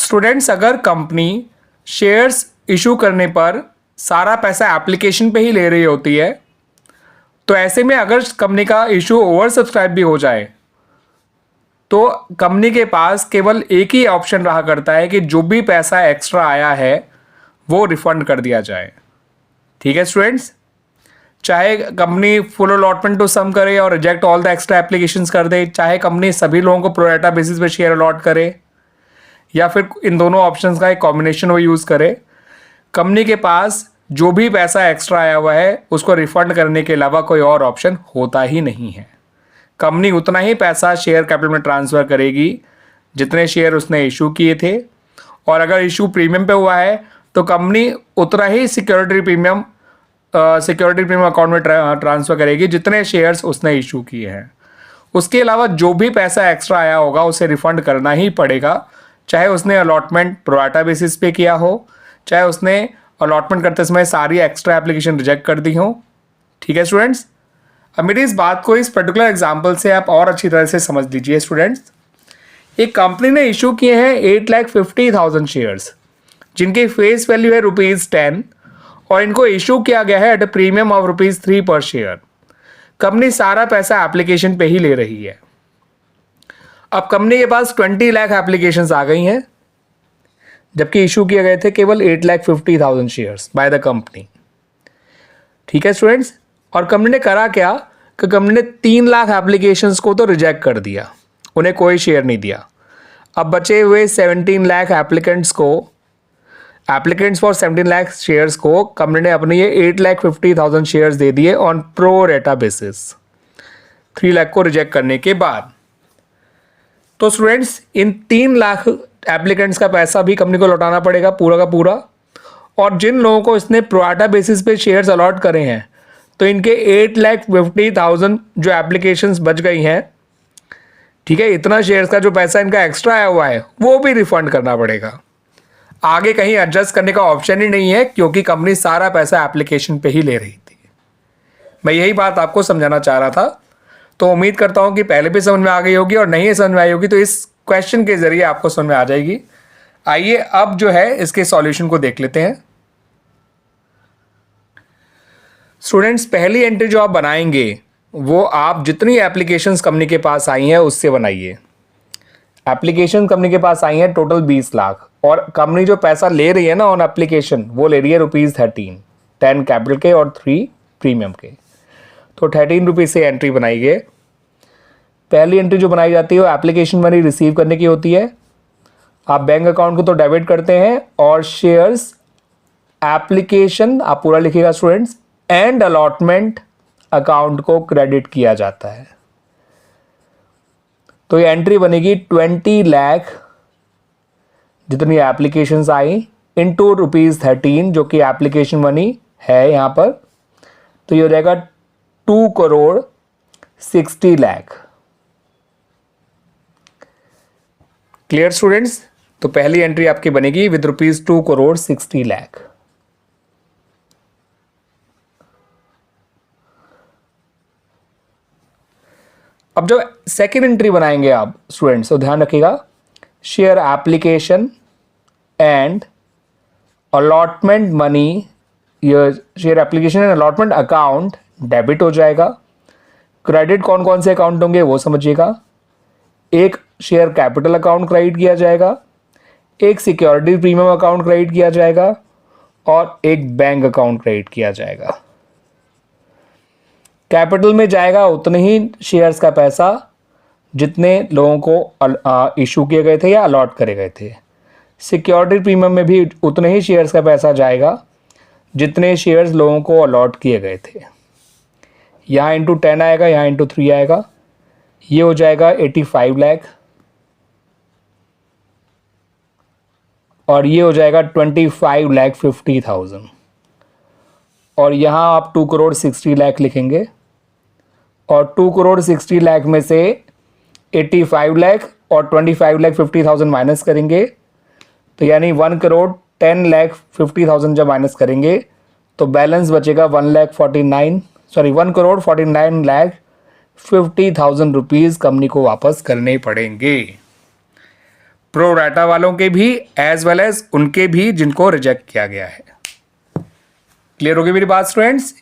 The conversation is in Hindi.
स्टूडेंट्स, अगर कंपनी शेयर्स इशू करने पर सारा पैसा एप्लीकेशन पे ही ले रही होती है, तो ऐसे में अगर कंपनी का इशू ओवर सब्सक्राइब भी हो जाए तो कंपनी के पास केवल एक ही ऑप्शन रहा करता है कि जो भी पैसा एक्स्ट्रा आया है वो रिफंड कर दिया जाए। ठीक है स्टूडेंट्स, चाहे company full allotment to some करे और reject all the extra applications कर दे, चाहे कंपनी सभी लोगों को प्रो रेटा बेसिस पे शेयर अलॉट करे, या फिर इन दोनों ऑप्शंस का एक कॉम्बिनेशन वो यूज़ करे, कंपनी के पास जो भी पैसा एक्स्ट्रा आया हुआ है उसको रिफंड करने के अलावा कोई और ऑप्शन होता ही नहीं है। कंपनी उतना ही पैसा शेयर कैपिटल में ट्रांसफ़र करेगी जितने शेयर उसने इशू किए थे, और अगर इशू प्रीमियम पे हुआ है तो कंपनी उतना ही सिक्योरिटी प्रीमियम अकाउंट में ट्रांसफ़र करेगी जितने शेयर्स उसने इशू किए हैं। उसके अलावा जो भी पैसा एक्स्ट्रा आया होगा उसे रिफंड करना ही पड़ेगा, चाहे उसने अलॉटमेंट प्रो राटा बेसिस पे किया हो, चाहे उसने अलॉटमेंट करते समय सारी एक्स्ट्रा एप्लीकेशन रिजेक्ट कर दी हो। ठीक है स्टूडेंट्स, अब मेरी इस बात को इस पर्टिकुलर एग्जांपल से आप और अच्छी तरह से समझ लीजिए। स्टूडेंट्स, एक कंपनी ने इशू किए हैं 8,50,000 शेयर्स जिनकी फेस वैल्यू है ₹10, और इनको इशू किया गया है एट अ प्रीमियम ऑफ ₹3 पर शेयर। कंपनी सारा पैसा एप्लीकेशन पे ही ले रही है। अब कंपनी के पास 20 लाख एप्लीकेशंस आ गई हैं, जबकि इशू किए गए थे केवल 8,50,000 शेयर्स बाय द कंपनी। ठीक है स्टूडेंट्स, और कंपनी ने करा क्या कि कंपनी ने 3 लाख एप्लीकेशंस को तो रिजेक्ट कर दिया, उन्हें कोई शेयर नहीं दिया। अब बचे हुए 17 lakh applicants for 17 lakh shares को कंपनी ने अपने ये 8,50,000 शेयर्स दे दिए ऑन प्रो रेटा बेसिस 3 लाख को रिजेक्ट करने के बाद। तो स्टूडेंट्स, इन 3 लाख एप्लीकेंट्स का पैसा भी कंपनी को लौटाना पड़ेगा पूरा का पूरा, और जिन लोगों को इसने प्रो रेटा बेसिस पे शेयर्स अलॉट करे हैं तो इनके 8,50,000 जो एप्लीकेशंस बच गई हैं, ठीक है, इतना शेयर्स का जो पैसा इनका एक्स्ट्रा आया हुआ है वो भी रिफंड करना पड़ेगा। आगे कहीं एडजस्ट करने का ऑप्शन ही नहीं है, क्योंकि कंपनी सारा पैसा एप्लीकेशन पे ही ले रही थी। मैं यही बात आपको समझाना चाह रहा था। तो उम्मीद करता हूं कि पहले भी समझ में आ गई होगी, और नहीं समझ में आई होगी तो इस क्वेश्चन के जरिए आपको समझ में आ जाएगी। आइए अब जो है इसके सॉल्यूशन को देख लेते हैं। स्टूडेंट्स, पहली एंट्री जो आप बनाएंगे वो आप जितनी एप्लीकेशंस कंपनी के पास आई हैं उससे बनाइए। एप्लीकेशन कंपनी के पास आई हैं टोटल 20 लाख, और कंपनी जो पैसा ले रही है ना ऑन एप्लीकेशन वो ले रही है ₹13, 10 कैपिटल के और 3 प्रीमियम के। तो ₹13 से एंट्री बनाइए। पहली एंट्री जो बनाई जाती है वो एप्लीकेशन मनी रिसीव करने की होती है। आप बैंक अकाउंट को तो डेबिट करते हैं, और शेयर्स एप्लीकेशन आप पूरा लिखिएगा स्टूडेंट्स, एंड अलॉटमेंट अकाउंट को क्रेडिट किया जाता है। तो ये एंट्री बनेगी 20 लाख जितनी एप्लीकेशंस आई इनटू ₹13 जो कि एप्लीकेशन मनी है यहाँ पर। तो ये हो जाएगा 2,60 लाख। Clear students? तो पहली एंट्री आपकी बनेगी विद ₹2,60 लाख। अब जो सेकेंड एंट्री बनाएंगे आप स्टूडेंट्स, तो ध्यान रखिएगा, share application and allotment money, ये share application and allotment account debit हो जाएगा। क्रेडिट कौन कौन से अकाउंट होंगे वो समझिएगा। एक शेयर कैपिटल अकाउंट क्रेडिट किया जाएगा, एक सिक्योरिटी प्रीमियम अकाउंट क्रेडिट किया जाएगा, और एक बैंक अकाउंट क्रेडिट किया जाएगा। कैपिटल में जाएगा उतने ही शेयर्स का पैसा जितने लोगों को इशू किए गए थे या अलॉट करे गए थे। सिक्योरिटी प्रीमियम में भी उतने ही शेयर्स का पैसा जाएगा जितने शेयर्स लोगों को अलॉट किए गए थे। यहाँ इंटू 10 आएगा, यहाँ इंटू 3 आएगा, ये हो जाएगा 85 लाख, और ये हो जाएगा 25,50,000, और यहाँ आप 2,60 लाख लिखेंगे, और 2,60 लाख में से 85 लाख और 25,50,000 माइनस करेंगे, तो यानी 1,10,50,000 जब माइनस करेंगे तो बैलेंस बचेगा 1,49,50,000 रुपीज़ कंपनी को वापस करने पड़ेंगे। प्रो राटा वालों के भी एज वेल एज उनके भी जिनको रिजेक्ट किया गया है। क्लियर होगी मेरी बात स्टूडेंट्स?